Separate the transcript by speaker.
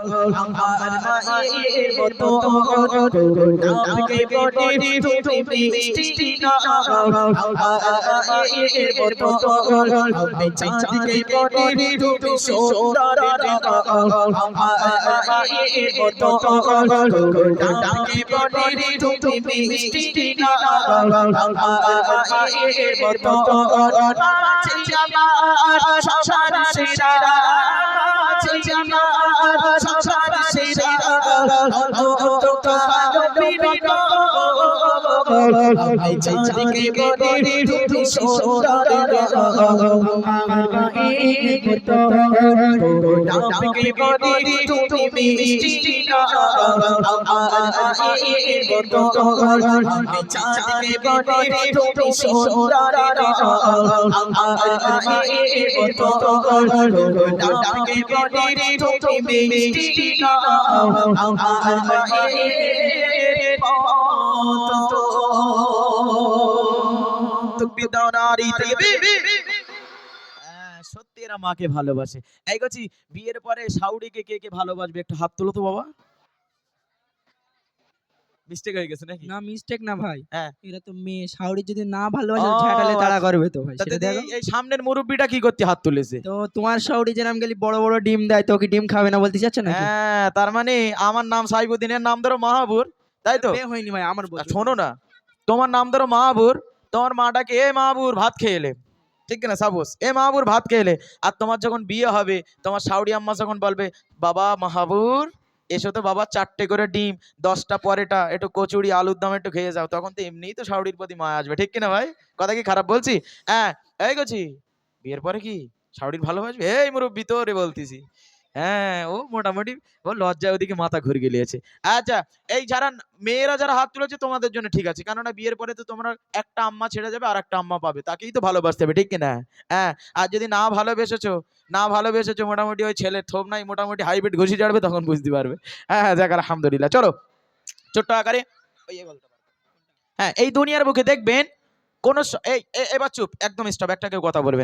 Speaker 1: আমার মায়ের মতো গোলাপকে বটে তুমি মিষ্টি না আমার মায়ের মতো আমি চাঁদকে বটে তুমি সুন্দর না আমার মায়ের মতো গোলাপকে বটে তুমি মিষ্টি না আমার মায়ের মতো আমার সংসার সেরা আমার সংসার সেরা তো কালো বিরত আমি চাঁদকে বলি তুমি সুন্দর আমার মায়ের মতো গোলাপকে বলি তুমি মিষ্টি না আমার মায়ের মতো আমি চাঁদকে বলি তুমি সুন্দর আমার মায়ের মতো গোলাপকে বলি তুমি মিষ্টি না আমার মায়ের মতো তুমি দাও নারী সত্যি এরা মাকে ভালোবাসে। এই গছি বিয়ের পরে শাউরিকে কে কে ভালোবাসবে একটু হাত তোলো তো বাবা। মিস্টেক হয়ে গেছে নাকি?
Speaker 2: না মিস্টেক না ভাই,
Speaker 1: হ্যাঁ
Speaker 2: এরা তো মেয়ে শাউরি যদি না ভালোবাসে ঝাঁটালে তাড়া করবে তো ভাই। সেটা দেখো
Speaker 1: এই সামনের মুরব্বিটা কি করতে হাত তুলেছে?
Speaker 2: তো তোমার শাউরি যে নাম গেলি বড় বড় ডিম দেয়, তো কি ডিম খাবে না বলতে চাচ্ছ নাকি?
Speaker 1: হ্যাঁ তার মানে আমার নাম সাইবুদ্দিনের নাম ধরো মাহাবুর, তাই তো?
Speaker 2: বিয়ে হয়নি ভাই আমার,
Speaker 1: শোনো না, তোমার নাম ধরো মাহাবুর, তোমার মাটাকে এ মাহাবুর ভাত খেয়ে এলে, ঠিক না? সাপোজ এ মাহাবুর ভাত খেয়ে এলে, আর তোমার যখন বিয়ে হবে তোমার শাউরি আম্মা যখন বলবে বাবা মাহাবুর এসো তো বাবা 4টে করে ডিম 10টা পরেটা একটু কচুরি আলুর দম একটু খেয়ে যাও, তখন তো এমনিই তো শাউরির প্রতি মায়া আসবে, ঠিক কিনা ভাই? কথা কি খারাপ বলছি? হ্যাঁ এই গেছি বিয়ের পরে কি শাউরির ভালোবাসবে? এই মুরব্বি তো রে বলতেছি। হ্যাঁ ও মোটামুটি ও লজ্জায় ওদিকে মাথা ঘুরে গেলিয়েছে। আচ্ছা এই যারা মেয়েরা যারা হাত তুলেছে তোমাদের জন্য ঠিক আছে, কেননা বিয়ের পরে তো তোমরা একটা আম্মা ছেড়ে যাবে আর একটা আম্মা পাবে, তাকেই তো ভালোবাসতে হবে, ঠিক কিনা? হ্যাঁ আর যদি না ভালোবেসেছো মোটামুটি ওই ছেলের থোপ নাই মোটামুটি হাইব্রিড ঘুষি চড়বে, তখন বুঝতে পারবে। হ্যাঁ যাক আলহামদুলিল্লাহ। চলো ছোট্ট আকারে হ্যাঁ এই দুনিয়ার বুকে দেখবেন কোন এবার চুপ একদম স্টপ, একটা কেউ কথা বলবে না।